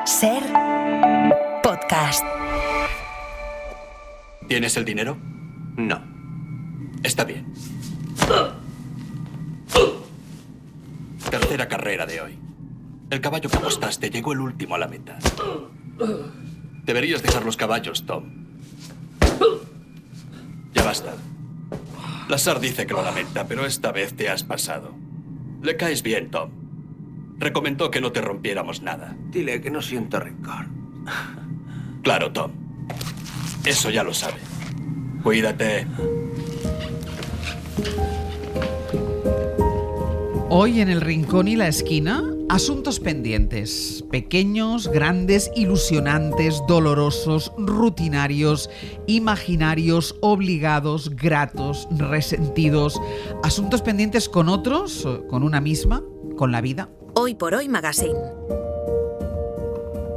Ser podcast. ¿Tienes el dinero? No. Está bien. Tercera carrera de hoy. El caballo que apostaste llegó el último a la meta. Deberías dejar los caballos, Tom. Ya basta. Lazar dice que lo lamenta, pero esta vez te has pasado. Le caes bien, Tom. Recomendó que no te rompiéramos nada. Dile que no siento rencor. Claro, Tom. Eso ya lo sabe. Cuídate. Hoy en El Rincón y la Esquina, asuntos pendientes. Pequeños, grandes, ilusionantes, dolorosos, rutinarios, imaginarios, obligados, gratos, resentidos. Asuntos pendientes con otros, con una misma, con la vida. Hoy por Hoy Magazine.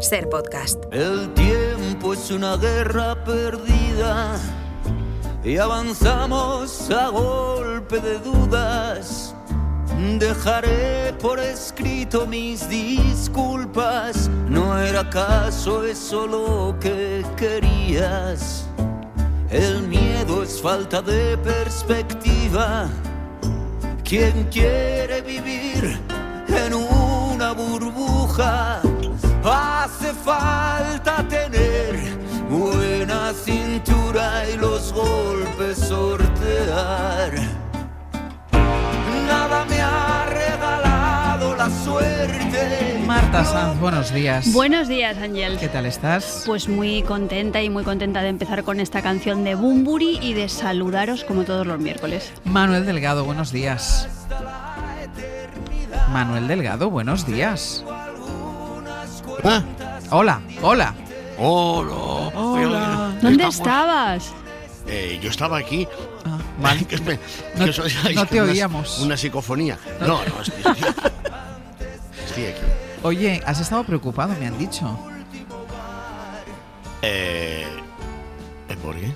Ser podcast. El tiempo es una guerra perdida y avanzamos a golpe de dudas. Dejaré por escrito mis disculpas. ¿No era acaso eso lo que querías? El miedo es falta de perspectiva. ¿Quién quiere vivir en una burbuja? Hace falta tener buena cintura y los golpes sortear. Nada me ha regalado la suerte. Marta Sanz, buenos días. Buenos días, Ángel. ¿Qué tal estás? Pues muy contenta de empezar con esta canción de Bunbury y de saludaros como todos los miércoles. Manuel Delgado, buenos días. Manuel Delgado, buenos días. ¿Ah? Hola. Hola. ¿Dónde estabas? Yo estaba aquí. Vale. No te oíamos. Una psicofonía. No, estoy aquí. Oye, has estado preocupado, me han dicho. ¿Por qué?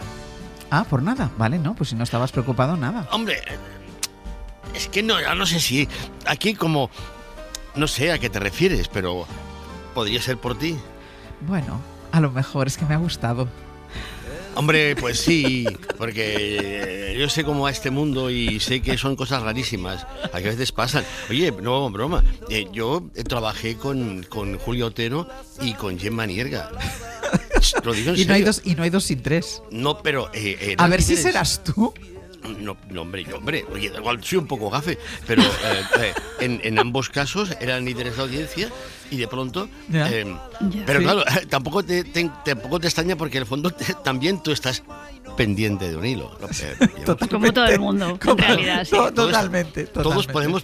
Por nada. Vale, no, pues si no estabas preocupado, nada. Hombre, es que no sé si aquí como... No sé a qué te refieres, pero podría ser por ti. Bueno, a lo mejor es que me ha gustado. Hombre, pues sí, porque yo sé cómo va este mundo y sé que son cosas rarísimas, a que a veces pasan. Oye, no, broma, yo trabajé con Julio Otero y con Gemma Nierga. Lo digo en serio. Y no hay dos sin tres. No, pero... a ver si serás tú. No, hombre, oye, igual soy un poco gafe, pero en ambos casos eran líderes de audiencia y de pronto... pero sí. Claro, tampoco te extraña porque en el fondo también tú estás pendiente de un hilo. Como todo el mundo, en realidad, sí. Totalmente. Todos podemos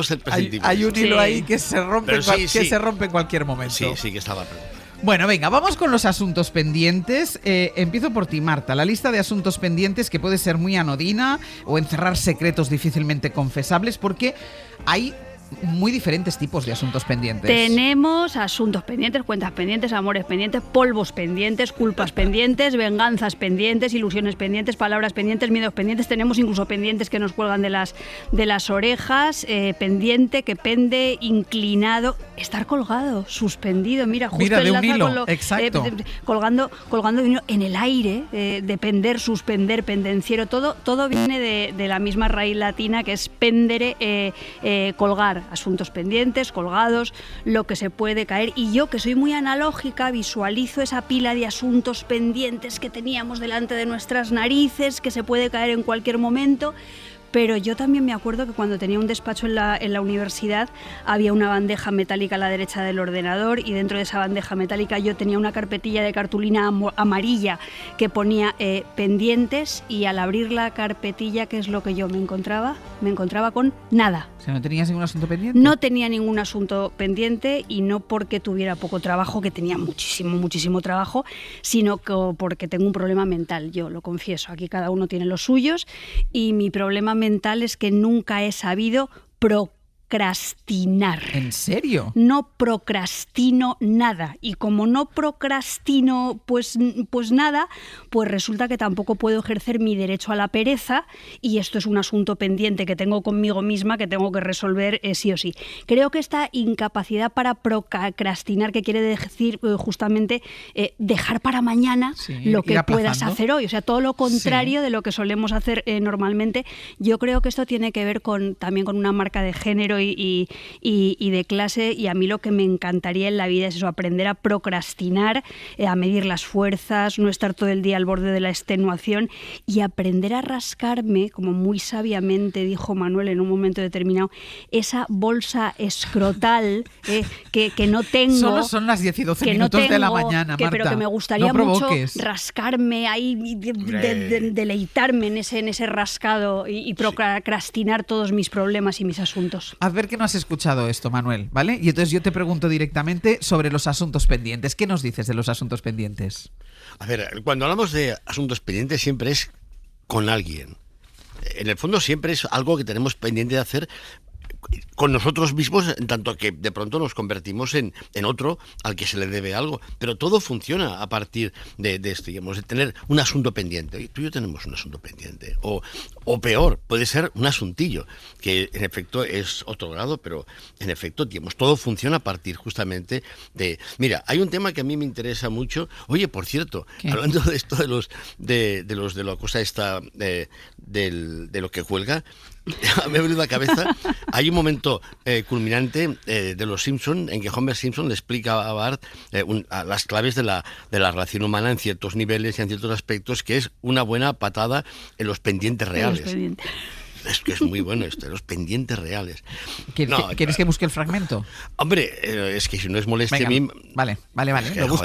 ser prescindibles. Hay un hilo ahí que se rompe, se rompe en cualquier momento. Sí, que estaba... Bueno, venga, vamos con los asuntos pendientes. Empiezo por ti, Marta. La lista de asuntos pendientes que puede ser muy anodina o encerrar secretos difícilmente confesables porque hay muy diferentes tipos de asuntos pendientes. Tenemos asuntos pendientes, cuentas pendientes, amores pendientes, polvos pendientes, culpas pendientes, venganzas pendientes, ilusiones pendientes, palabras pendientes, miedos pendientes. Tenemos incluso pendientes que nos cuelgan de las orejas, pendiente, que pende, inclinado, estar colgado, suspendido. Mira, justo de un hilo, con lo, exacto. Colgando de un hilo en el aire, depender, suspender, pendenciero, todo viene de la misma raíz latina que es pendere, colgar. Asuntos pendientes, colgados, lo que se puede caer. Y yo, que soy muy analógica, visualizo esa pila de asuntos pendientes que teníamos delante de nuestras narices, que se puede caer en cualquier momento. Pero yo también me acuerdo que cuando tenía un despacho en la universidad había una bandeja metálica a la derecha del ordenador y dentro de esa bandeja metálica yo tenía una carpetilla de cartulina amarilla que ponía pendientes, y al abrir la carpetilla, ¿qué es lo que yo me encontraba? Me encontraba con nada. O sea, ¿no tenías ningún asunto pendiente? No tenía ningún asunto pendiente, y no porque tuviera poco trabajo, que tenía muchísimo trabajo, sino que porque tengo un problema mental, yo lo confieso. Aquí cada uno tiene los suyos, y mi problema mental es que nunca he sabido procrastinar. ¿En serio? No procrastino nada. Y como no procrastino pues nada, pues resulta que tampoco puedo ejercer mi derecho a la pereza, y esto es un asunto pendiente que tengo conmigo misma que tengo que resolver sí o sí. Creo que esta incapacidad para procrastinar, que quiere decir justamente dejar para mañana lo que puedas hacer hoy, o sea, todo lo contrario de lo que solemos hacer normalmente. Yo creo que esto tiene que ver también con una marca de género y de clase, y a mí lo que me encantaría en la vida es eso, aprender a procrastinar, a medir las fuerzas, no estar todo el día al borde de la extenuación y aprender a rascarme, como muy sabiamente dijo Manuel en un momento determinado, esa bolsa escrotal que no tengo. Solo son las 10 y 12 minutos de la mañana, Marta. Pero que me gustaría mucho rascarme ahí, deleitarme en ese rascado y procrastinar todos mis problemas y mis asuntos. A ver que no has escuchado esto, Manuel, ¿vale? Y entonces yo te pregunto directamente sobre los asuntos pendientes. ¿Qué nos dices de los asuntos pendientes? A ver, cuando hablamos de asuntos pendientes siempre es con alguien. En el fondo siempre es algo que tenemos pendiente de hacer con nosotros mismos, en tanto que de pronto nos convertimos en otro al que se le debe algo. Pero todo funciona a partir de esto, digamos, de tener un asunto pendiente. Y tú y yo tenemos un asunto pendiente. O peor, puede ser un asuntillo, que en efecto es otro grado, pero en efecto, digamos, todo funciona a partir justamente de... Mira, hay un tema que a mí me interesa mucho. Oye, por cierto, hablando de esto de la cosa esta de lo que cuelga, me ha venido a la cabeza, hay un momento culminante de Los Simpson en que Homer Simpson le explica a Bart las claves de la relación humana en ciertos niveles y en ciertos aspectos, que es una buena patada en los pendientes reales. Es que es muy bueno esto, los pendientes reales. ¿Quieres que busque el fragmento? Hombre, es que si no es molestia a mí... Vale.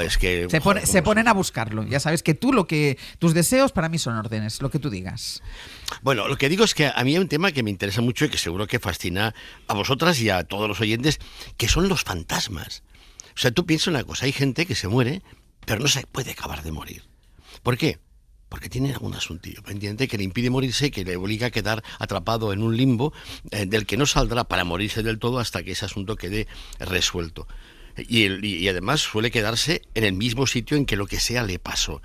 Es que, se ponen a buscarlo. Ya sabes que tus deseos para mí son órdenes, lo que tú digas. Bueno, lo que digo es que a mí hay un tema que me interesa mucho y que seguro que fascina a vosotras y a todos los oyentes, que son los fantasmas. O sea, tú piensas una cosa, hay gente que se muere, pero no se puede acabar de morir. ¿Por qué? Porque tiene algún asuntillo pendiente que le impide morirse, que le obliga a quedar atrapado en un limbo del que no saldrá para morirse del todo hasta que ese asunto quede resuelto. Y además suele quedarse en el mismo sitio en que lo que sea le pasó.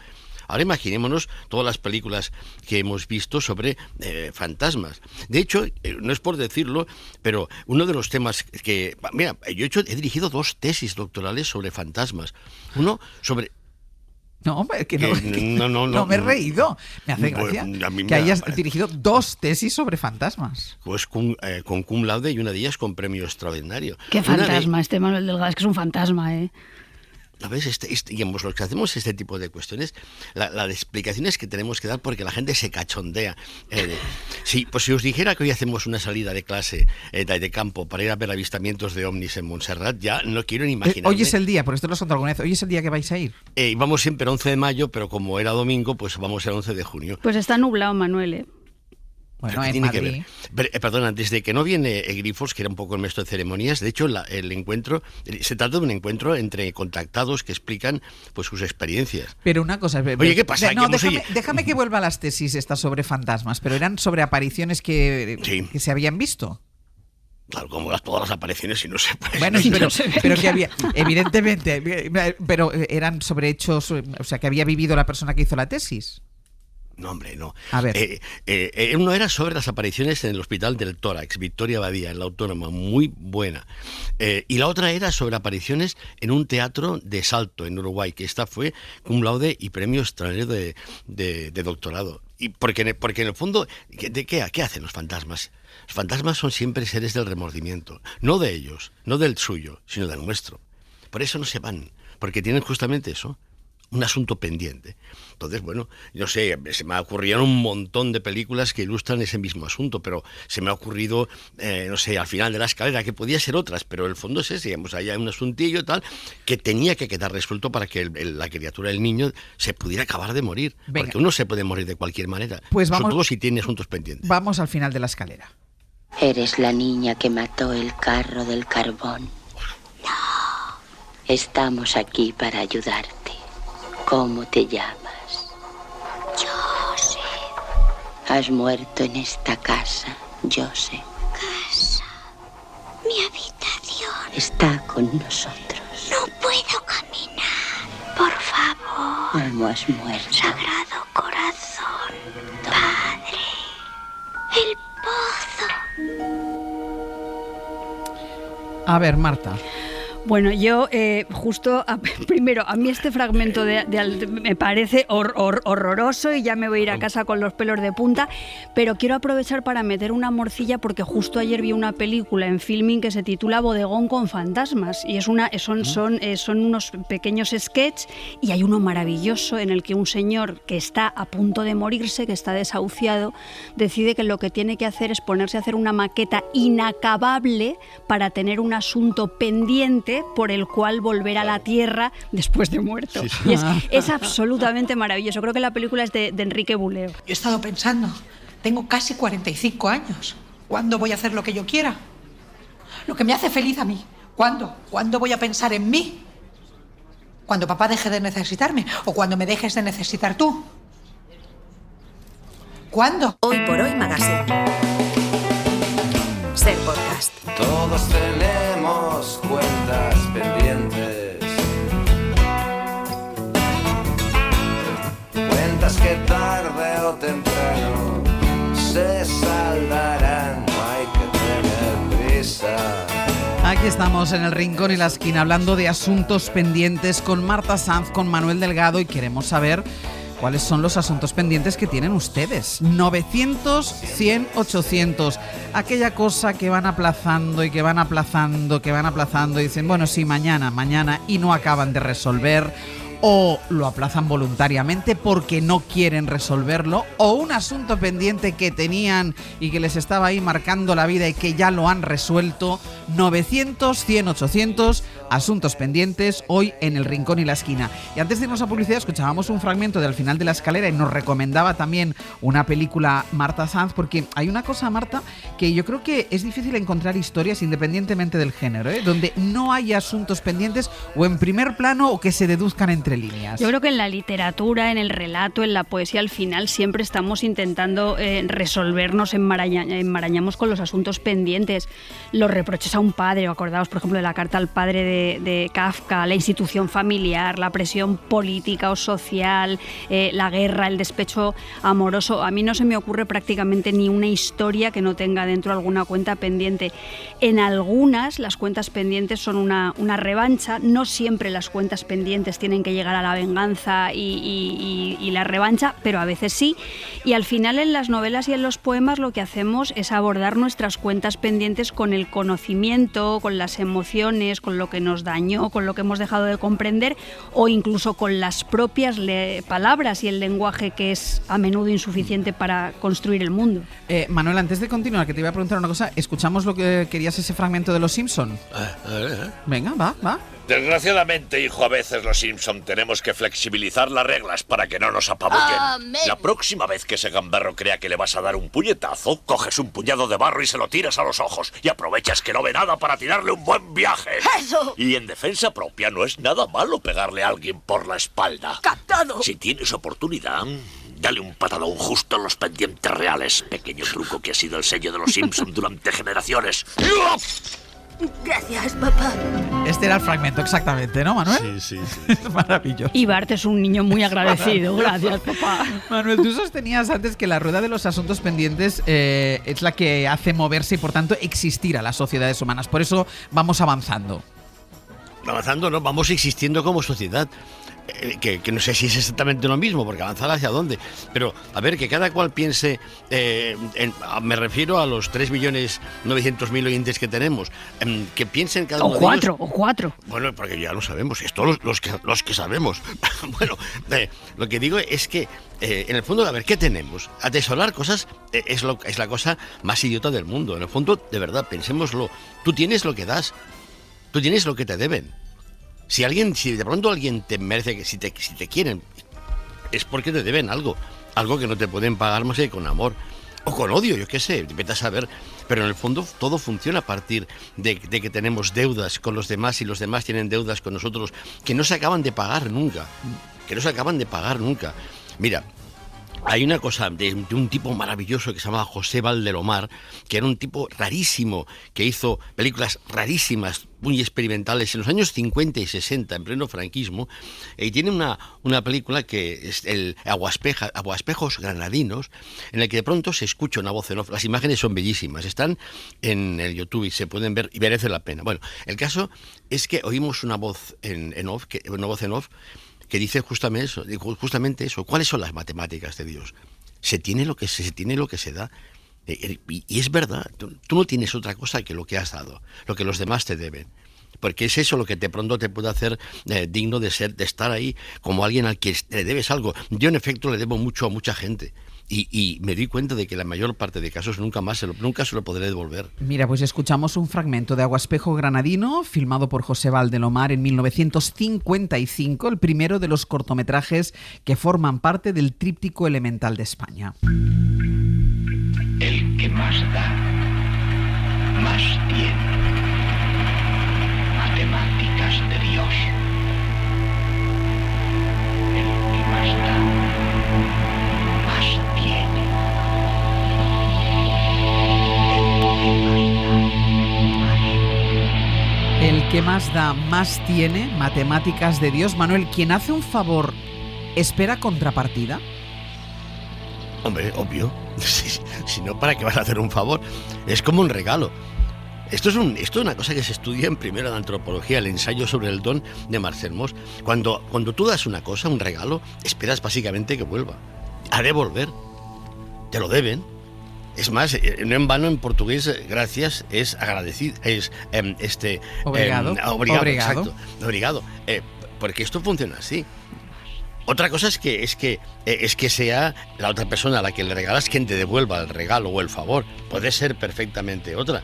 Ahora imaginémonos todas las películas que hemos visto sobre fantasmas. De hecho, no es por decirlo, pero uno de los temas que... Mira, he dirigido 2 tesis doctorales sobre fantasmas. Uno sobre... No, hombre, no me he reído. Me hace gracia que hayas dirigido 2 tesis sobre fantasmas. Pues con cum laude y una de ellas con premio extraordinario. ¿Qué fantasma este Manuel Delgado? Es que es un fantasma, ¿eh? ¿Sabes? Digamos, lo que hacemos este tipo de cuestiones, las explicaciones que tenemos que dar porque la gente se cachondea. Pues si os dijera que hoy hacemos una salida de clase de campo para ir a ver avistamientos de ovnis en Montserrat, ya no quiero ni imaginar. Hoy es el día, porque esto lo has contado alguna vez, hoy es el día que vais a ir. Vamos siempre el 11 de mayo, pero como era domingo, pues vamos el 11 de junio. Pues está nublado, Manuel, ¿eh? Bueno, en Madrid. Perdona, desde que no viene Grifos, que era un poco el maestro de ceremonias, de hecho el encuentro, se trata de un encuentro entre contactados que explican pues sus experiencias. Pero una cosa... Oye, ¿qué pasa? Déjame que vuelva a las tesis estas sobre fantasmas, pero eran sobre apariciones que se habían visto. Claro, como todas las apariciones, si no se puede. Bueno, pero que había, evidentemente, pero eran sobre hechos, o sea, que había vivido la persona que hizo la tesis. No, hombre, no. A ver. Uno era sobre las apariciones en el Hospital del Tórax, Victoria Badía, en la Autónoma, muy buena. Y la otra era sobre apariciones en un teatro de Salto, en Uruguay, que esta fue cum laude y premio extraordinario de doctorado. Y porque en el fondo, ¿qué hacen los fantasmas? Los fantasmas son siempre seres del remordimiento, no de ellos, no del suyo, sino del nuestro. Por eso no se van, porque tienen justamente eso, un asunto pendiente. Entonces, bueno, yo sé, se me ocurrieron un montón de películas que ilustran ese mismo asunto, pero se me ha ocurrido, no sé, Al final de la escalera, que podía ser otras, pero el fondo es ese, digamos, hay un asuntillo y tal, que tenía que quedar resuelto para que la criatura, el niño, se pudiera acabar de morir. Venga. Porque uno se puede morir de cualquier manera, pues vamos, sobre todo si tiene asuntos pendientes. Vamos al final de la escalera. Eres la niña que mató el carro del carbón. No. Estamos aquí para ayudarte. ¿Cómo te llamas? Joseph. Has muerto en esta casa, Joseph. Casa. Mi habitación. Está con nosotros. No puedo caminar. Por favor. ¿Cómo has muerto? Sagrado Corazón. Padre. El pozo. A ver, Marta. Bueno, yo primero, a mí este fragmento me parece horroroso y ya me voy a ir a casa con los pelos de punta, pero quiero aprovechar para meter una morcilla porque justo ayer vi una película en Filmin que se titula Bodegón con fantasmas y son unos pequeños sketches y hay uno maravilloso en el que un señor que está a punto de morirse, que está desahuciado, decide que lo que tiene que hacer es ponerse a hacer una maqueta inacabable para tener un asunto pendiente por el cual volver a la tierra después de muerto. Sí, sí. Y es absolutamente maravilloso. Creo que la película es de Enrique Buleo. Yo he estado pensando, tengo casi 45 años. ¿Cuándo voy a hacer lo que yo quiera? Lo que me hace feliz a mí. ¿Cuándo? ¿Cuándo voy a pensar en mí? ¿Cuando papá deje de necesitarme? ¿O cuando me dejes de necesitar tú? ¿Cuándo? Hoy por Hoy Magazine. Ser podcast. Todos tenemos cuentas pendientes. Cuentas que tarde o temprano se saldarán. No hay que tener prisa. Aquí estamos en el Rincón y la Esquina hablando de asuntos pendientes con Marta Sanz, con Manuel Delgado y queremos saber ¿cuáles son los asuntos pendientes que tienen ustedes? 900, 100, 800. Aquella cosa que van aplazando y que van aplazando, y dicen, bueno, sí, mañana, y no acaban de resolver, o lo aplazan voluntariamente porque no quieren resolverlo, o un asunto pendiente que tenían y que les estaba ahí marcando la vida y que ya lo han resuelto. 900, 100, 800, asuntos pendientes, hoy en el Rincón y la Esquina. Y antes de irnos a publicidad escuchábamos un fragmento de Al final de la escalera y nos recomendaba también una película Marta Sanz, porque hay una cosa, Marta, que yo creo que es difícil encontrar historias independientemente del género, donde no haya asuntos pendientes o en primer plano o que se deduzcan entre líneas. Yo creo que en la literatura, en el relato, en la poesía, al final siempre estamos intentando resolvernos, enmarañamos con los asuntos pendientes, los reproches a un padre, o acordaos por ejemplo de la carta al padre de Kafka, la institución familiar, la presión política o social, la guerra, el despecho amoroso. A mí no se me ocurre prácticamente ni una historia que no tenga dentro alguna cuenta pendiente. En algunas las cuentas pendientes son una revancha, no siempre las cuentas pendientes tienen que llegar a la venganza y la revancha, pero a veces sí. Y al final en las novelas y en los poemas lo que hacemos es abordar nuestras cuentas pendientes con el conocimiento, con las emociones, con lo que nos dañó, con lo que hemos dejado de comprender o incluso con las propias palabras y el lenguaje que es a menudo insuficiente para construir el mundo. Manuel, antes de continuar, que te iba a preguntar una cosa, ¿escuchamos lo que querías ese fragmento de Los Simpson? Venga, va. Desgraciadamente, hijo, a veces los Simpson tenemos que flexibilizar las reglas para que no nos apabullen. Amén. La próxima vez que ese gamberro crea que le vas a dar un puñetazo, coges un puñado de barro y se lo tiras a los ojos y aprovechas que no ve nada para tirarle un buen viaje. ¡Eso! Y en defensa propia no es nada malo pegarle a alguien por la espalda. ¡Captado! Si tienes oportunidad, dale un patadón justo en los pendientes reales. Pequeño truco que ha sido el sello de los Simpson durante generaciones. Gracias, papá. Este era el fragmento, exactamente, ¿no, Manuel? Sí. Es maravilloso. Y Bart es un niño muy agradecido. Gracias, papá. Manuel, tú sostenías antes que la rueda de los asuntos pendientes es la que hace moverse y, por tanto, existir a las sociedades humanas. Por eso vamos avanzando. Avanzando, no, vamos existiendo como sociedad. Que no sé si es exactamente lo mismo, porque avanzar hacia dónde. Pero, a ver, que cada cual piense, me refiero a los 3.900.000 oyentes que tenemos, que piensen cada uno de ellos. O cuatro. Bueno, porque ya lo sabemos, es todos los que sabemos. Bueno, lo que digo es que, en el fondo, a ver, ¿qué tenemos? Atesorar cosas es la cosa más idiota del mundo. En el fondo, de verdad, pensémoslo. Tú tienes lo que das, tú tienes lo que te deben. Si de pronto alguien te merece, que si te quieren, es porque te deben algo que no te pueden pagar más que con amor o con odio, yo qué sé, vete a saber. Pero en el fondo todo funciona a partir de que tenemos deudas con los demás y los demás tienen deudas con nosotros que no se acaban de pagar nunca. Mira, Hay una cosa de un tipo maravilloso que se llamaba José Valdelomar, que era un tipo rarísimo, que hizo películas rarísimas, muy experimentales en los años 50 y 60, en pleno franquismo, y tiene una película que es el Aguaspejos Granadinos, en el que de pronto se escucha una voz en off. Las imágenes son bellísimas, están en el YouTube y se pueden ver y merece la pena. Bueno, el caso es que oímos una voz en off, que dice justamente eso. ¿Cuáles son las matemáticas de Dios? Se tiene lo que se da. Y es verdad, tú no tienes otra cosa que lo que has dado, lo que los demás te deben. Porque es eso lo que de pronto te puede hacer digno de estar ahí como alguien al que le debes algo. Yo, en efecto, le debo mucho a mucha gente. Y me di cuenta de que la mayor parte de casos nunca se lo podré devolver. Mira, pues escuchamos un fragmento de Aguaspejo Granadino, filmado por José Valdelomar en 1955, el primero de los cortometrajes que forman parte del Tríptico Elemental de España. El que más da, más tiene. Matemáticas de Dios. El que más da, más tiene. El que más da, más tiene. Matemáticas de Dios. Manuel, quien hace un favor, ¿espera contrapartida? Hombre, obvio. Si no, ¿para qué vas a hacer un favor? Es como un regalo. Esto es una cosa que se estudia en primero de antropología, el ensayo sobre el don de Marcel Mauss. Cuando tú das una cosa, un regalo, esperas básicamente que vuelva. A devolver. Te lo deben. Es más, no en vano en portugués, gracias es agradecido, es obrigado. Obrigado. Exacto. Obrigado. Porque esto funciona así. Otra cosa es que sea la otra persona a la que le regalas quien te devuelva el regalo o el favor. Puede ser perfectamente otra.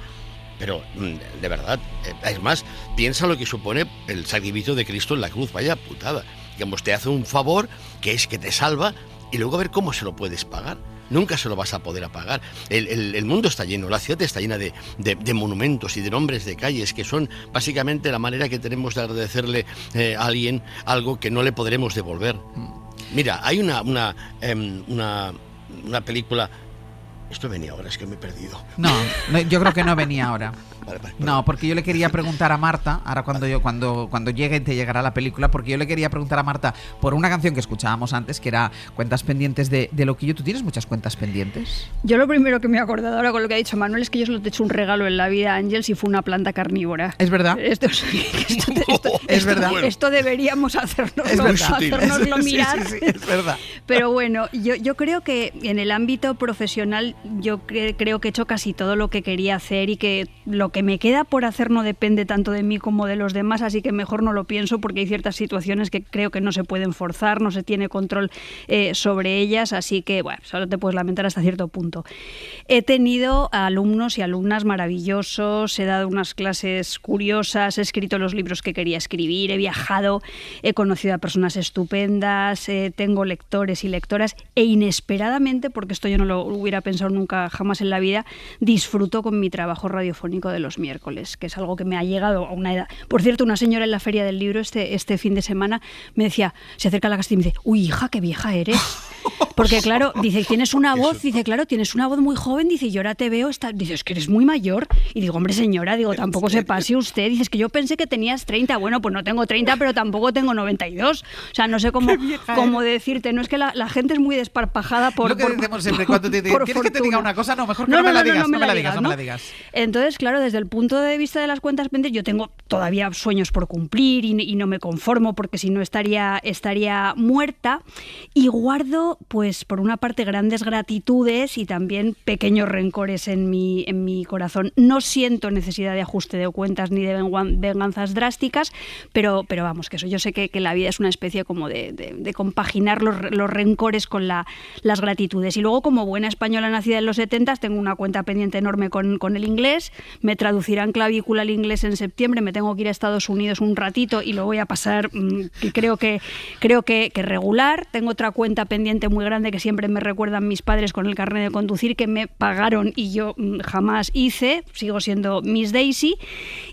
Pero, de verdad, es más, piensa lo que supone el sacrificio de Cristo en la cruz. Vaya putada. Que te hace un favor, que es que te salva, y luego a ver cómo se lo puedes pagar. Nunca se lo vas a poder pagar. El mundo está lleno, la ciudad está llena de monumentos y de nombres de calles que son básicamente la manera que tenemos de agradecerle a alguien algo que no le podremos devolver. Mira, hay una película... Esto venía ahora, es que me he perdido. No, yo creo que no venía ahora. Vale. No, porque yo le quería preguntar a Marta, ahora cuando llegue te llegará la película, porque yo le quería preguntar a Marta por una canción que escuchábamos antes, que era Cuentas Pendientes de Loquillo. ¿Tú tienes muchas cuentas pendientes? Yo lo primero que me he acordado ahora con lo que ha dicho Manuel es que yo solo te he hecho un regalo en la vida, Ángel, si fue una planta carnívora. Es verdad. Es verdad. Esto deberíamos hacernoslo mirar. Sí, es verdad. Pero bueno, yo creo que en el ámbito profesional yo creo que he hecho casi todo lo que quería hacer y que lo que me queda por hacer no depende tanto de mí como de los demás, así que mejor no lo pienso porque hay ciertas situaciones que creo que no se pueden forzar, no se tiene control sobre ellas, así que bueno, solo te puedes lamentar hasta cierto punto. He tenido alumnos y alumnas maravillosos, he dado unas clases curiosas, he escrito los libros que quería escribir, he viajado, he conocido a personas estupendas, tengo lectores y lectoras e inesperadamente, porque esto yo no lo hubiera pensado nunca jamás en la vida, disfruto con mi trabajo radiofónico de los miércoles, que es algo que me ha llegado a una edad. Por cierto, una señora en la Feria del Libro este fin de semana me decía, se acerca a la casa y me dice, uy, hija, qué vieja eres. Porque claro, dice, tienes una voz, dice, claro, tienes una voz muy joven, dice, y yo ahora te veo, dice, es que eres muy mayor. Y digo, hombre, señora, digo, tampoco se pase usted. Dices que yo pensé que tenías 30. Bueno, pues no tengo 30, pero tampoco tengo 92. O sea, no sé cómo decirte. No es que la gente es muy desparpajada por... Lo que decimos siempre, cuando ¿quieres fortuna que te diga una cosa? No, mejor que no me la digas. Entonces, claro, desde el punto de vista de las cuentas pendientes, yo tengo todavía sueños por cumplir y no me conformo porque si no estaría muerta. Y guardo, pues, por una parte, grandes gratitudes y también pequeños rencores en mi corazón. No siento necesidad de ajuste de cuentas ni de venganzas drásticas, pero vamos, que eso yo sé que la vida es una especie como de compaginar los rencores con las gratitudes. Y luego, como buena española nacida en los 70, tengo una cuenta pendiente enorme con el inglés. Me traducirán clavícula al inglés en septiembre, me tengo que ir a Estados Unidos un ratito y lo voy a pasar, creo que regular. Tengo otra cuenta pendiente muy grande grande que siempre me recuerdan mis padres con el carnet de conducir, que me pagaron y yo jamás hice, sigo siendo Miss Daisy.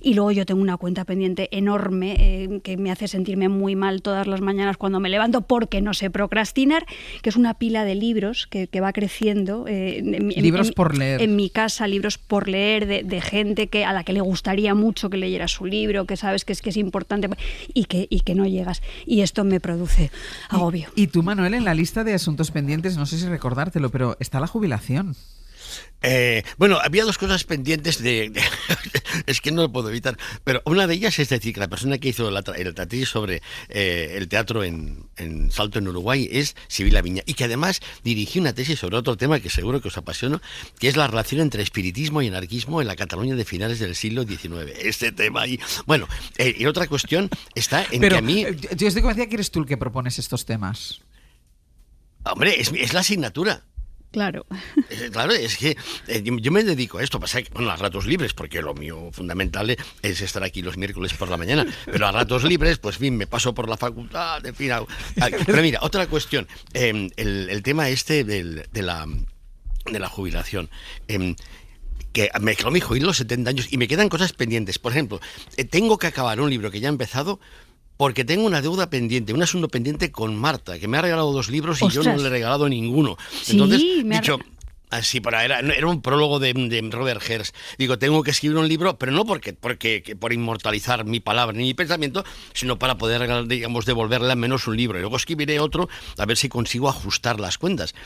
Y luego yo tengo una cuenta pendiente enorme que me hace sentirme muy mal todas las mañanas cuando me levanto porque no sé procrastinar, que es una pila de libros que va creciendo. Libros por leer. En mi casa, libros por leer de gente a la que le gustaría mucho que leyera su libro, que sabes que es importante y que no llegas. Y esto me produce agobio. Y tú, Manuel, en la lista de asuntos pendientes, no sé si recordártelo, pero está la jubilación. Bueno, había dos cosas pendientes es que no lo puedo evitar, pero una de ellas es decir que la persona que hizo el tesis sobre el teatro en Salto, en Uruguay, es Sibila Viña, y que además dirigió una tesis sobre otro tema que seguro que os apasiona, que es la relación entre espiritismo y anarquismo en la Cataluña de finales del siglo XIX. Este tema ahí. Bueno, y otra cuestión está en que a mí... Yo estoy convencida que eres tú el que propones estos temas. Hombre, es la asignatura. Claro. Claro, es que yo me dedico a esto, pasa que, bueno, a ratos libres, porque lo mío fundamental es estar aquí los miércoles por la mañana, pero a ratos libres, pues bien, me paso por la facultad, en fin. Pero mira, otra cuestión, el tema este de la jubilación. Que me dijo ir los 70 años y me quedan cosas pendientes. Por ejemplo, tengo que acabar un libro que ya he empezado porque tengo una deuda pendiente, un asunto pendiente con Marta, que me ha regalado 2 libros y ¡Ostras! yo no le he regalado ninguno. Sí, entonces, dicho... Así, era un prólogo de Robert Herz. Digo, tengo que escribir un libro, pero no porque por inmortalizar mi palabra ni mi pensamiento, sino para poder, digamos, devolverle al menos un libro. Y luego escribiré otro, a ver si consigo ajustar las cuentas.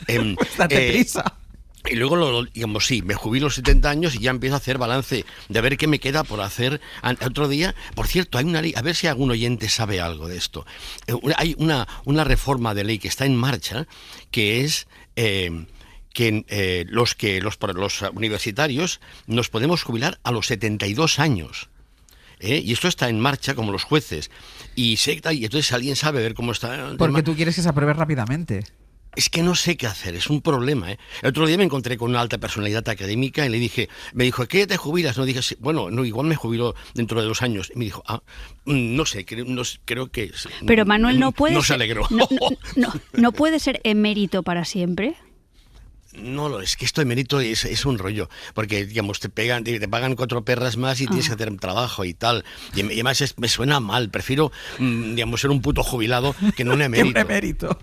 Pues date prisa. Y luego, digamos, sí, me jubilo 70 años y ya empiezo a hacer balance de ver qué me queda por hacer otro día. Por cierto, hay una ley, a ver si algún oyente sabe algo de esto. Hay una reforma de ley que está en marcha, que es... que los universitarios nos podemos jubilar a los 72 años. Y esto está en marcha, como los jueces. Y entonces alguien sabe ver cómo está. Porque tú quieres que se apruebe rápidamente. Es que no sé qué hacer, es un problema, ¿eh? El otro día me encontré con una alta personalidad académica y me dijo, ¿qué te jubilas? No dije, sí, bueno, no, igual me jubilo dentro de 2 años. Y me dijo, no sé, creo que... Pero Manuel, no puede no ser, se alegró. No puede ser emérito para siempre. No, es que esto de mérito es un rollo, porque digamos te pagan 4 perras más y tienes que hacer trabajo y tal, y además me suena mal, prefiero digamos ser un puto jubilado que no un emérito. Un emérito.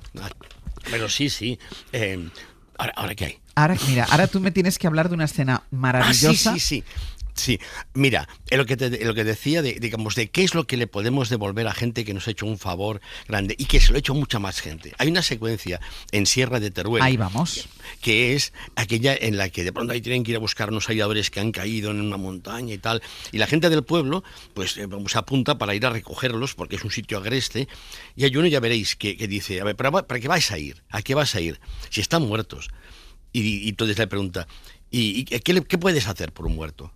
Pero sí. ¿Ahora qué hay? Ahora tú me tienes que hablar de una escena maravillosa. Sí, mira, lo que decía, digamos, de qué es lo que le podemos devolver a gente que nos ha hecho un favor grande y que se lo ha hecho mucha más gente. Hay una secuencia en Sierra de Teruel. Ahí vamos. Que es aquella en la que de pronto ahí tienen que ir a buscar unos aviadores que han caído en una montaña y tal. Y la gente del pueblo, pues se apunta para ir a recogerlos porque es un sitio agreste. Y hay uno, ya veréis, que dice, a ver, ¿para qué vais a ir? ¿A qué vas a ir? Si están muertos. Y entonces le pregunta, ¿y qué puedes hacer por un muerto?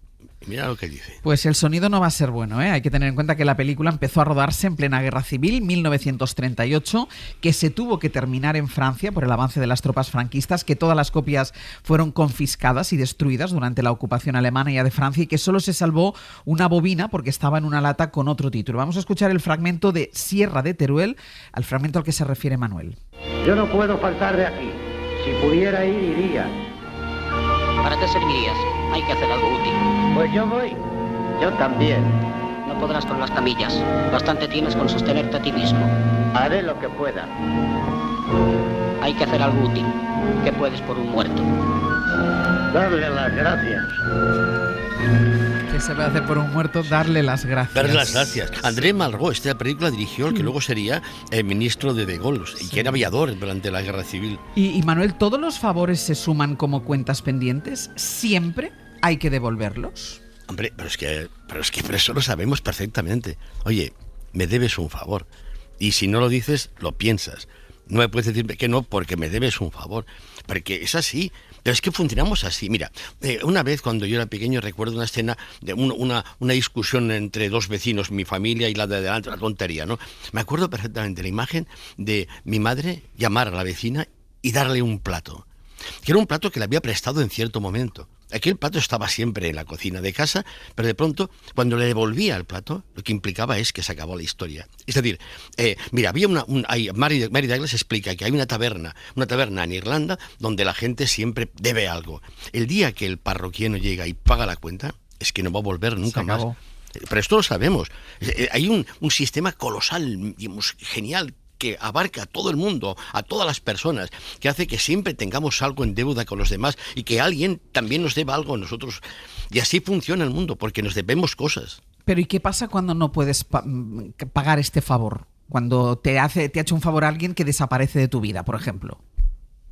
Mira lo que dice. Pues el sonido no va a ser bueno, ¿eh? Hay que tener en cuenta que la película empezó a rodarse en plena Guerra Civil, 1938, que se tuvo que terminar en Francia por el avance de las tropas franquistas, que todas las copias fueron confiscadas y destruidas durante la ocupación alemana ya de Francia y que solo se salvó una bobina porque estaba en una lata con otro título. Vamos a escuchar el fragmento de Sierra de Teruel, al fragmento al que se refiere Manuel. Yo no puedo faltar de aquí. Si pudiera ir, iría. ¿Para qué servirías? Hay que hacer algo útil. Pues yo voy. Yo también. No podrás con las camillas. Bastante tienes con sostenerte a ti mismo. Haré lo que pueda. Hay que hacer algo útil. ¿Qué puedes por un muerto? Darle las gracias. ¿Qué se puede hacer por un muerto? Darle las gracias. Darle las gracias. André Malraux, esta película dirigió el que luego sería el ministro de Gaulle y que era aviador durante la Guerra Civil. Y Manuel, ¿todos los favores se suman como cuentas pendientes? ¿Siempre hay que devolverlos? Hombre, pero es que por eso lo sabemos perfectamente. Oye, me debes un favor. Y si no lo dices, lo piensas. No me puedes decir que no porque me debes un favor. Porque es así. Pero es que funcionamos así. Mira, una vez cuando yo era pequeño recuerdo una escena de una discusión entre 2 vecinos, mi familia y la de adelante, una tontería, ¿no? Me acuerdo perfectamente la imagen de mi madre llamar a la vecina y darle un plato. Que era un plato que le había prestado en cierto momento. Aquel plato estaba siempre en la cocina de casa, pero de pronto, cuando le devolvía el plato, lo que implicaba es que se acabó la historia. Es decir, mira, había Mary Douglas explica que hay una taberna en Irlanda donde la gente siempre debe algo. El día que el parroquiano llega y paga la cuenta, es que no va a volver nunca más. Pero esto lo sabemos. Hay un sistema colosal, digamos, genial, que abarca a todo el mundo, a todas las personas, que hace que siempre tengamos algo en deuda con los demás y que alguien también nos deba algo a nosotros. Y así funciona el mundo, porque nos debemos cosas. Pero ¿y qué pasa cuando no puedes pagar este favor? Cuando te ha hecho un favor a alguien que desaparece de tu vida, por ejemplo.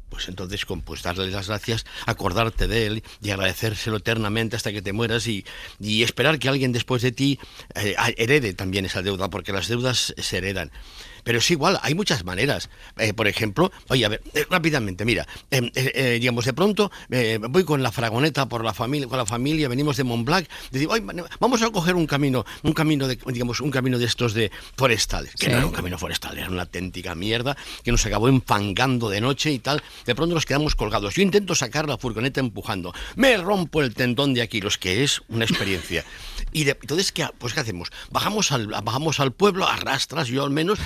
Pues entonces, pues darle las gracias, acordarte de él y agradecérselo eternamente hasta que te mueras y esperar que alguien después de ti herede también esa deuda, porque las deudas se heredan. Pero es igual, hay muchas maneras. Por ejemplo, oye, a ver, rápidamente, mira, digamos, de pronto voy con la fragoneta con la familia, venimos de Montblanc, digo, vamos a coger un camino de estos de forestales, que no era un camino forestal, era una auténtica mierda, que nos acabó enfangando de noche y tal. De pronto nos quedamos colgados. Yo intento sacar la furgoneta empujando, me rompo el tendón de Aquiles, que es una experiencia. Y entonces, ¿qué hacemos? Bajamos al pueblo, arrastras, yo al menos,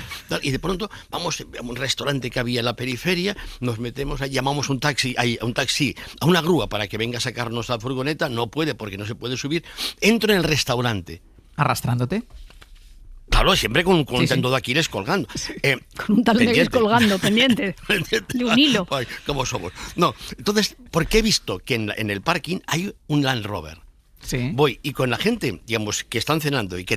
y de pronto vamos a un restaurante que había en la periferia, nos metemos ahí, llamamos un taxi, a una grúa para que venga a sacarnos la furgoneta, no puede porque no se puede subir, entro en el restaurante. ¿Arrastrándote? Claro, siempre con un tendón de Aquiles colgando. Con un talón de Aquiles colgando, pendiente. De un hilo. Ay, ¿cómo somos? No, entonces, porque he visto que en el parking hay un Land Rover. Sí. Voy y con la gente, digamos, que están cenando y que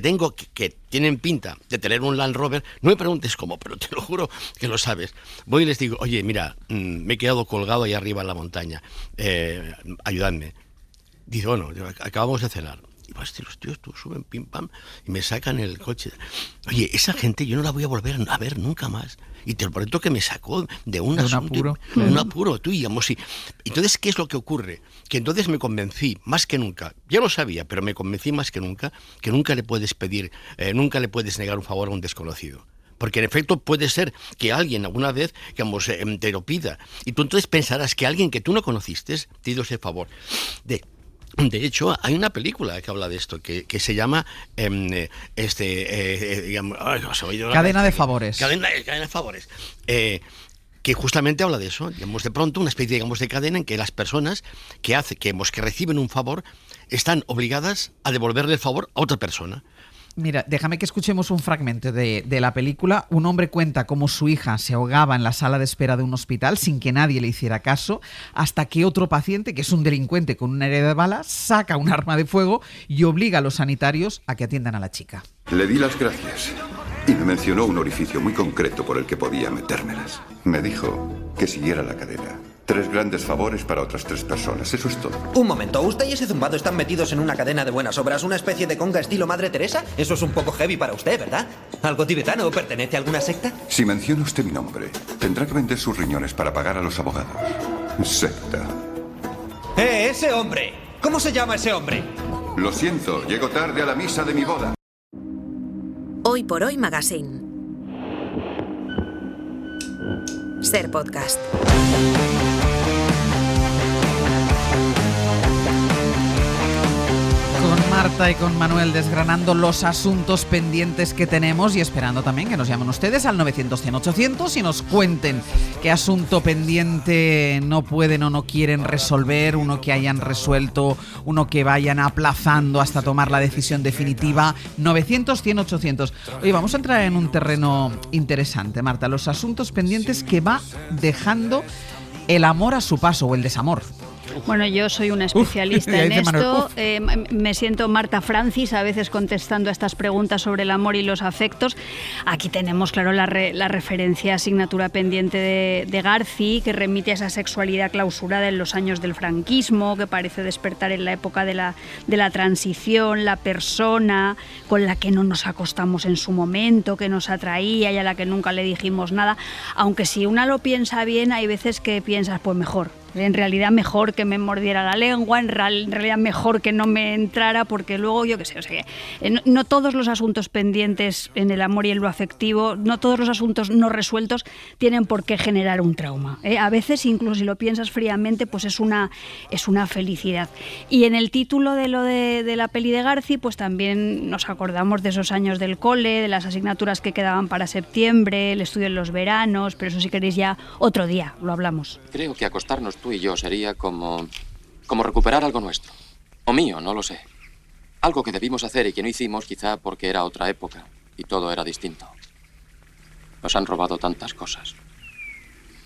tienen pinta de tener un Land Rover, no me preguntes cómo, pero te lo juro que lo sabes. Voy y les digo, oye, mira, me he quedado colgado ahí arriba en la montaña, ayudadme. Dice, bueno, acabamos de cenar. Y vas, los tíos suben, pim, pam, y me sacan el coche. Oye, esa gente yo no la voy a volver a ver nunca más. Y te lo prometo que me sacó de un apuro, tú, digamos, sí. Entonces, ¿qué es lo que ocurre? Que entonces me convencí, más que nunca, ya lo sabía, pero me convencí más que nunca le puedes pedir, nunca le puedes negar un favor a un desconocido. Porque en efecto puede ser que alguien alguna vez, digamos, te lo pida. Y tú entonces pensarás que alguien que tú no conociste te hizo ese favor. De hecho, hay una película que habla de esto, que se llama Cadena de favores. Cadena de favores. Que justamente habla de eso, digamos, de pronto una especie, digamos, de cadena en que las personas que reciben un favor están obligadas a devolverle el favor a otra persona. Mira, déjame que escuchemos un fragmento de la película. Un hombre cuenta cómo su hija se ahogaba en la sala de espera de un hospital sin que nadie le hiciera caso, hasta que otro paciente, que es un delincuente con una herida de bala, saca un arma de fuego y obliga a los sanitarios a que atiendan a la chica. Le di las gracias y me mencionó un orificio muy concreto por el que podía metérmelas. Me dijo que siguiera la cadena. 3 grandes favores para otras 3 personas, eso es todo. Un momento, ¿usted y ese zumbado están metidos en una cadena de buenas obras, una especie de conga estilo Madre Teresa? Eso es un poco heavy para usted, ¿verdad? ¿Algo tibetano? ¿Pertenece a alguna secta? Si menciona usted mi nombre, tendrá que vender sus riñones para pagar a los abogados. Secta. ¡Ese hombre! ¿Cómo se llama ese hombre? Lo siento, llego tarde a la misa de mi boda. Hoy por Hoy Magazine. Ser Podcast. Con Marta y con Manuel desgranando los asuntos pendientes que tenemos y esperando también que nos llamen ustedes al 900-100-800 y nos cuenten qué asunto pendiente no pueden o no quieren resolver, uno que hayan resuelto, uno que vayan aplazando hasta tomar la decisión definitiva. 900-100-800. Oye, vamos a entrar en un terreno interesante, Marta, los asuntos pendientes que va dejando el amor a su paso o el desamor. Bueno, yo soy una especialista en esto. Me siento Marta Francis a veces contestando a estas preguntas sobre el amor y los afectos. Aquí tenemos, claro, la referencia asignatura pendiente de Garci, que remite a esa sexualidad clausurada en los años del franquismo, que parece despertar en la época de la transición, la persona con la que no nos acostamos en su momento, que nos atraía y a la que nunca le dijimos nada. Aunque si una lo piensa bien, hay veces que piensas, pues mejor En realidad mejor que me mordiera la lengua, en realidad mejor que no me entrara, porque luego, yo qué sé, o sea, no todos los asuntos pendientes en el amor y en lo afectivo, no todos los asuntos no resueltos tienen por qué generar un trauma. A veces, incluso si lo piensas fríamente, pues es una felicidad. Y en el título de lo de la peli de Garci, pues también nos acordamos de esos años del cole, de las asignaturas que quedaban para septiembre, el estudio en los veranos, pero eso si queréis ya otro día lo hablamos. Creo que acostarnos tú y yo sería como recuperar algo nuestro. O mío, no lo sé. Algo que debimos hacer y que no hicimos, quizá porque era otra época y todo era distinto. Nos han robado tantas cosas.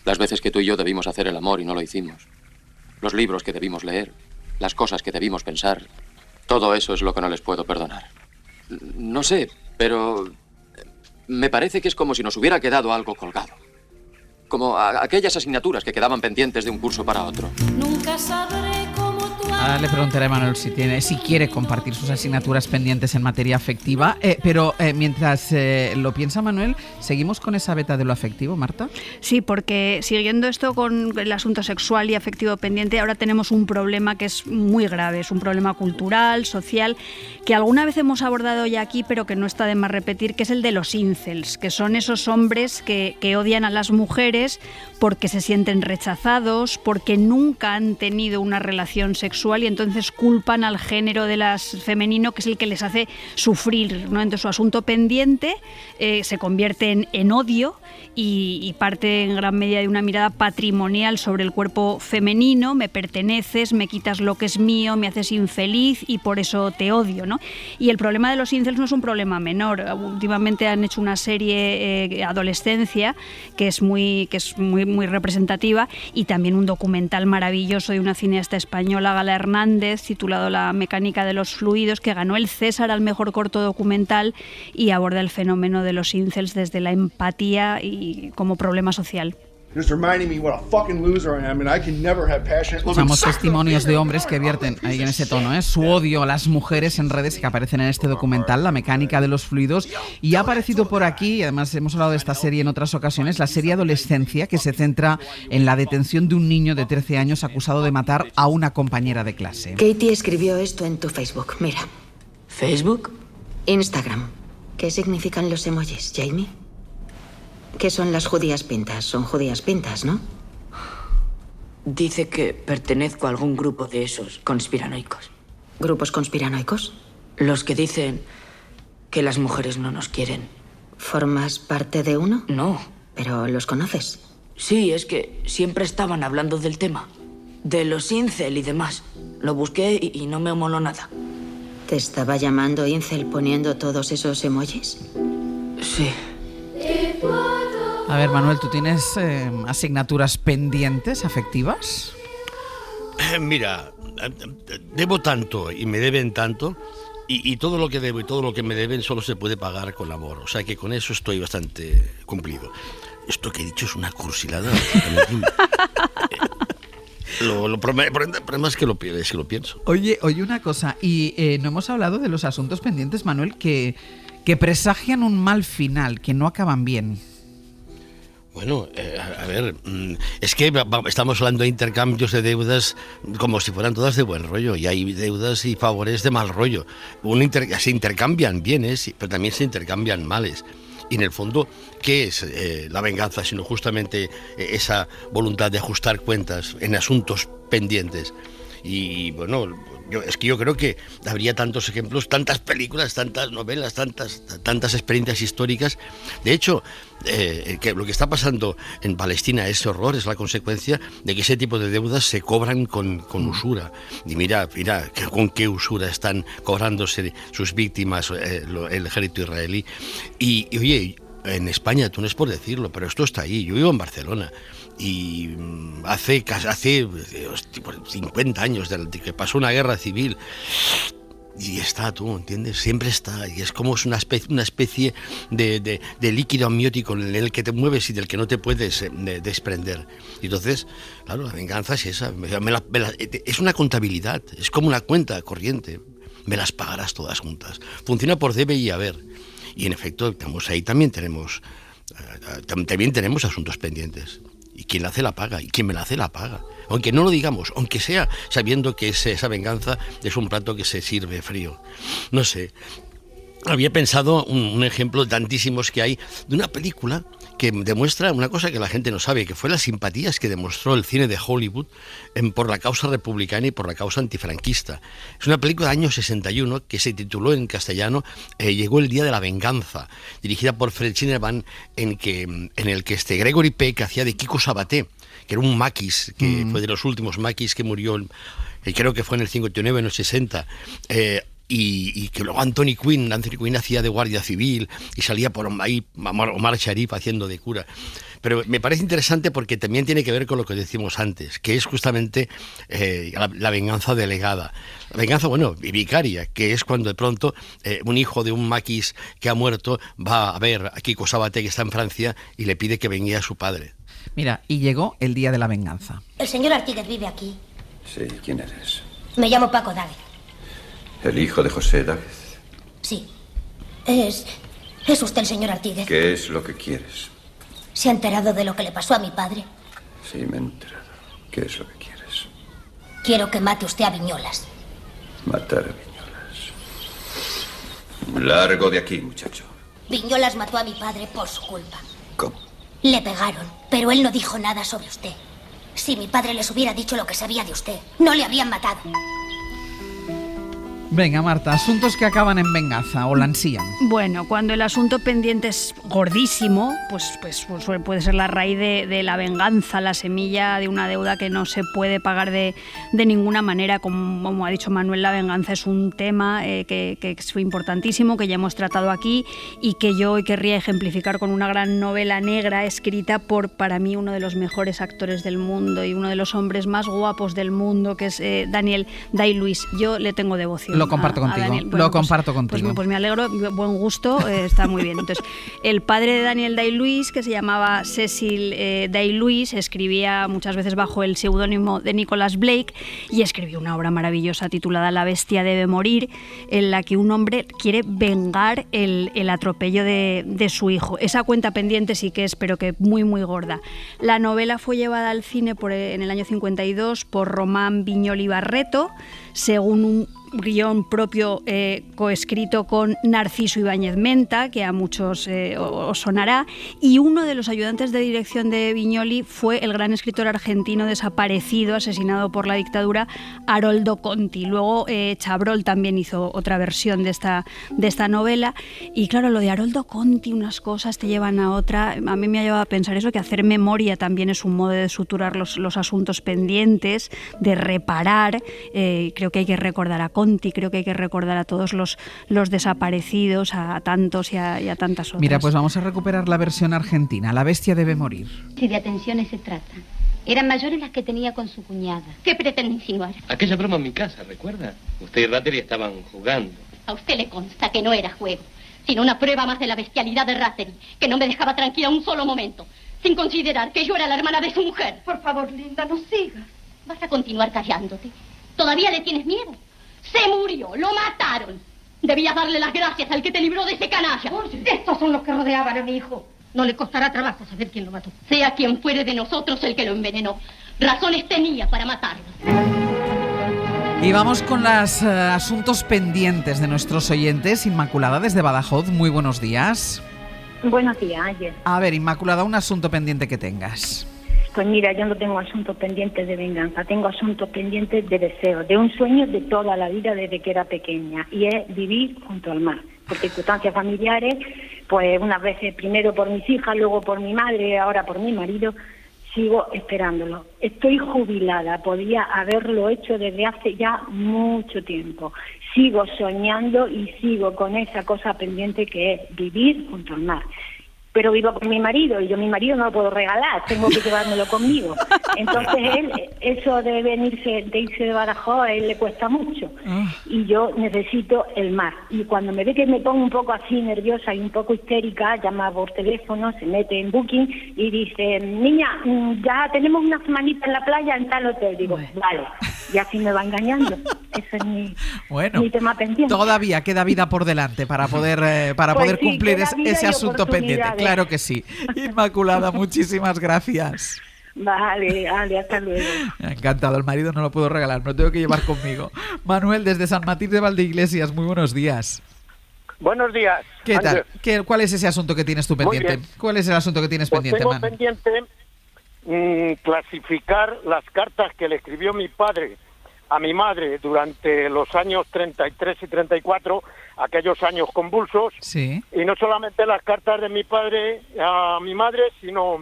Las veces que tú y yo debimos hacer el amor y no lo hicimos. Los libros que debimos leer. Las cosas que debimos pensar. Todo eso es lo que no les puedo perdonar. No sé, pero me parece que es como si nos hubiera quedado algo colgado. Como aquellas asignaturas que quedaban pendientes de un curso para otro. Nunca sabré cómo tú... Ahora le preguntaré a Manuel si quiere compartir sus asignaturas pendientes en materia afectiva, pero mientras lo piensa Manuel, ¿seguimos con esa beta de lo afectivo, Marta? Sí, porque siguiendo esto con el asunto sexual y afectivo pendiente, ahora tenemos un problema que es muy grave, es un problema cultural, social, que alguna vez hemos abordado ya aquí, pero que no está de más repetir, que es el de los incels, que son esos hombres que odian a las mujeres porque se sienten rechazados, porque nunca han tenido una relación sexual y entonces culpan al género de las femenino, que es el que les hace sufrir, ¿no? Entonces su asunto pendiente se convierte en odio y parte en gran medida de una mirada patrimonial sobre el cuerpo femenino. Me perteneces, me quitas lo que es mío, me haces infeliz y por eso te odio, ¿no? Y el problema de los incels no es un problema menor. Últimamente han hecho una serie Adolescencia que es muy representativa, y también un documental maravilloso de una cineasta española, Gala Hernández, titulado La mecánica de los fluidos, que ganó el César al mejor corto documental y aborda el fenómeno de los incels desde la empatía y como problema social. Escuchamos testimonios de hombres que vierten ahí en ese tono, su odio a las mujeres en redes, que aparecen en este documental, La mecánica de los fluidos, y ha aparecido por aquí, y además hemos hablado de esta serie en otras ocasiones, la serie Adolescencia, que se centra en la detención de un niño de 13 años acusado de matar a una compañera de clase. Katie escribió esto en tu Facebook, mira. ¿Facebook? Instagram. ¿Qué significan los emojis, Jamie? ¿Qué son las judías pintas? Son judías pintas, ¿no? Dice que pertenezco a algún grupo de esos conspiranoicos. ¿Grupos conspiranoicos? Los que dicen que las mujeres no nos quieren. ¿Formas parte de uno? No. ¿Pero los conoces? Sí, es que siempre estaban hablando del tema. De los incel y demás. Lo busqué y no me moló nada. ¿Te estaba llamando incel poniendo todos esos emojis? Sí. A ver, Manuel, ¿tú tienes asignaturas pendientes afectivas? Mira, debo tanto y me deben tanto, y todo lo que debo y todo lo que me deben solo se puede pagar con amor. O sea que con eso estoy bastante cumplido. Esto que he dicho es una cursilada. El problema es que lo pienso. Oye, una cosa, y no hemos hablado de los asuntos pendientes, Manuel, que presagian un mal final, que no acaban bien. Bueno, a ver, es que estamos hablando de intercambios de deudas como si fueran todas de buen rollo, y hay deudas y favores de mal rollo. Se intercambian bienes, pero también se intercambian males. Y en el fondo, ¿qué es la venganza? Sino justamente esa voluntad de ajustar cuentas en asuntos pendientes. Y bueno, yo creo que habría tantos ejemplos, tantas películas, tantas novelas, tantas experiencias históricas. De hecho, que lo que está pasando en Palestina, ese horror, es la consecuencia de que ese tipo de deudas se cobran con usura. Y mira con qué usura están cobrándose sus víctimas el ejército israelí. Y oye, en España, tú no es por decirlo, pero esto está ahí. Yo vivo en Barcelona. Y hace 50 años de que pasó una guerra civil, y está, tú entiendes, siempre está, y es como una especie de líquido amniótico en el que te mueves y del que no te puedes desprender. Y entonces, claro, la venganza es esa, es una contabilidad, es como una cuenta corriente, me las pagarás todas juntas, funciona por debe y haber. Y en efecto, ahí también tenemos asuntos pendientes. Y quien la hace la paga, y quien me la hace la paga. Aunque no lo digamos, aunque sea sabiendo que esa venganza es un plato que se sirve frío. No sé. Había pensado un ejemplo de tantísimos que hay de una película que demuestra una cosa que la gente no sabe, que fue las simpatías que demostró el cine de Hollywood por la causa republicana y por la causa antifranquista. Es una película del año 61 que se tituló en castellano Llegó el día de la venganza, dirigida por Fred Zinnemann, en el que Gregory Peck hacía de Kiko Sabaté, que era un maquis, que fue de los últimos maquis que murió, creo que fue en el 59, en el 60, y que luego Anthony Quinn hacía de guardia civil y salía por ahí Omar Sharif haciendo de cura. Pero me parece interesante porque también tiene que ver con lo que decimos antes, que es justamente la venganza delegada. La venganza, vicaria, que es cuando de pronto un hijo de un maquis que ha muerto va a ver a Kiko Sabaté, que está en Francia, y le pide que venga a su padre. Mira, y llegó el día de la venganza. ¿El señor Artigues vive aquí? Sí, ¿quién eres? Me llamo Paco Dáguez. ¿El hijo de José Dáguez? Sí. ¿Es usted el señor Artigues? ¿Qué es lo que quieres? ¿Se ha enterado de lo que le pasó a mi padre? Sí, me he enterado. ¿Qué es lo que quieres? Quiero que mate usted a Viñolas. Matar a Viñolas. Largo de aquí, muchacho. Viñolas mató a mi padre por su culpa. ¿Cómo? Le pegaron, pero él no dijo nada sobre usted. Si mi padre les hubiera dicho lo que sabía de usted, no le habrían matado. Venga, Marta, asuntos que acaban en venganza o lansían. Bueno, cuando el asunto pendiente es gordísimo, pues puede ser la raíz de la venganza, la semilla de una deuda que no se puede pagar de ninguna manera. Como ha dicho Manuel, la venganza es un tema que es importantísimo, que ya hemos tratado aquí y que yo hoy querría ejemplificar con una gran novela negra escrita por, para mí, uno de los mejores actores del mundo y uno de los hombres más guapos del mundo, que es Daniel Day-Lewis. Yo le tengo devoción. Lo comparto contigo. Daniel. Bueno, lo comparto contigo. Pues me alegro, buen gusto, está muy bien. Entonces, el padre de Daniel Day-Lewis, que se llamaba Cecil Day-Lewis, escribía muchas veces bajo el seudónimo de Nicholas Blake y escribió una obra maravillosa titulada La bestia debe morir, en la que un hombre quiere vengar el atropello de su hijo. Esa cuenta pendiente sí que es, pero que muy, muy gorda. La novela fue llevada al cine en el año 52 por Román Viñoly Barreto, según un guión propio coescrito con Narciso Ibáñez Menta, que a muchos os sonará, y uno de los ayudantes de dirección de Viñoly fue el gran escritor argentino desaparecido, asesinado por la dictadura, Haroldo Conti. Luego Chabrol también hizo otra versión de esta novela, y claro, lo de Haroldo Conti, unas cosas te llevan a otra. A mí me ha llevado a pensar eso, que hacer memoria también es un modo de suturar los asuntos pendientes, de reparar. Creo que hay que recordar a Conti, creo que hay que recordar a todos los desaparecidos, a tantos y a tantas otras. Mira, pues vamos a recuperar la versión argentina. La bestia debe morir. Si de atenciones se trata. Eran mayores las que tenía con su cuñada. ¿Qué pretende insinuar? Aquella broma en mi casa, ¿recuerda? Usted y Rattery estaban jugando. A usted le consta que no era juego, sino una prueba más de la bestialidad de Rattery, que no me dejaba tranquila un solo momento, sin considerar que yo era la hermana de su mujer. Por favor, Linda, no sigas. Vas a continuar callándote. ¿Todavía le tienes miedo? Se murió, lo mataron. Debías darle las gracias al que te libró de ese canalla. Oye, estos son los que rodeaban a mi hijo. No le costará trabajo saber quién lo mató. Sea quien fuere de nosotros el que lo envenenó. Razones tenía para matarlo. Y vamos con los asuntos pendientes de nuestros oyentes. Inmaculada, desde Badajoz, muy buenos días. Buenos días, Ayer. A ver, Inmaculada, un asunto pendiente que tengas. Pues mira, yo no tengo asuntos pendientes de venganza, tengo asuntos pendientes de deseo, de un sueño de toda la vida desde que era pequeña, y es vivir junto al mar. Por circunstancias familiares, pues unas veces primero por mis hijas, luego por mi madre, ahora por mi marido, sigo esperándolo. Estoy jubilada, podía haberlo hecho desde hace ya mucho tiempo. Sigo soñando y sigo con esa cosa pendiente que es vivir junto al mar. Pero vivo con mi marido y yo mi marido no lo puedo regalar, tengo que llevármelo conmigo. Entonces él, eso de irse de Badajoz, a él le cuesta mucho. Y yo necesito el mar. Y cuando me ve que me pongo un poco así nerviosa y un poco histérica, llama por teléfono, se mete en Booking y dice, niña, ya tenemos una semanita en la playa en tal hotel. Digo, vale, y así me va engañando. Ese es mi tema pendiente. Todavía queda vida por delante para poder cumplir ese asunto pendiente. Claro que sí. Inmaculada, muchísimas gracias. Vale, hasta luego. Me ha encantado, el marido no lo puedo regalar, me lo tengo que llevar conmigo. Manuel, desde San Martín de Valdeiglesias, muy buenos días. Buenos días. ¿Qué tal? ¿Cuál es ese asunto que tienes tú pendiente? ¿Cuál es el asunto que tienes pendiente, tengo Manu? pendiente clasificar las cartas que le escribió mi padre a mi madre durante los años 33 y 34, aquellos años convulsos. Sí. Y no solamente las cartas de mi padre a mi madre, sino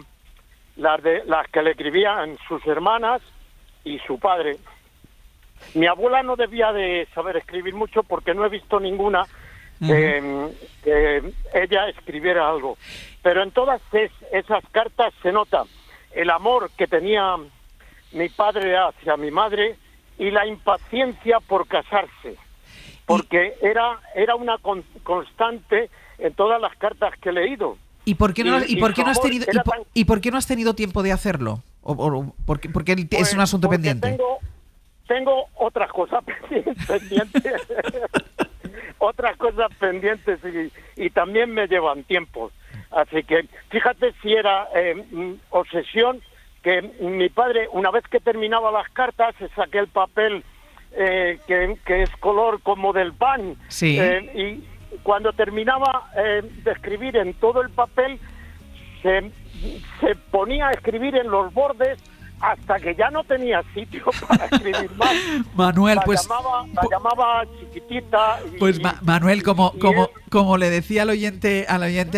las que le escribían sus hermanas y su padre. Mi abuela no debía de saber escribir mucho porque no he visto ninguna que ella escribiera algo. Pero en todas esas cartas se nota el amor que tenía mi padre hacia mi madre y la impaciencia por casarse, porque era una constante en todas las cartas que he leído. ¿Y por qué no has tenido tiempo de hacerlo? Porque es un asunto pendiente. Tengo otras cosas pendientes. Otras cosas pendientes y también me llevan tiempo. Así que fíjate si era obsesión que mi padre, una vez que terminaba las cartas, se saqué el papel que es color como del pan. Sí. Y cuando terminaba de escribir en todo el papel, se ponía a escribir en los bordes hasta que ya no tenía sitio para escribir más. Manuel, la llamaba chiquitita. Manuel, como le decía al oyente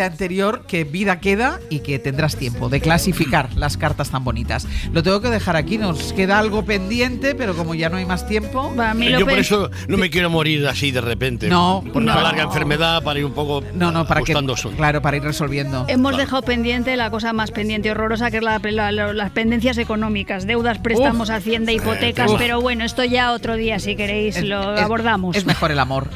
anterior, que vida queda y que tendrás tiempo de clasificar las cartas tan bonitas. Lo tengo que dejar aquí, nos queda algo pendiente, pero como ya no hay más tiempo... Yo por eso no me quiero morir así de repente. No. Por una larga enfermedad, para ir un poco para ir resolviendo. Hemos dejado pendiente la cosa más pendiente horrorosa, que es las pendencias económicas, deudas, préstamos, hacienda, hipotecas, pero bueno, esto ya otro día, si queréis, lo abordamos. Es mejor el amor,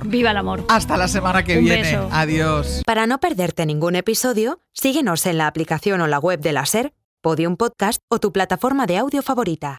Viva el amor. Hasta la semana que viene. Beso. Adiós. Para no perderte ningún episodio, síguenos en la aplicación o la web de la SER, Podium Podcast o tu plataforma de audio favorita.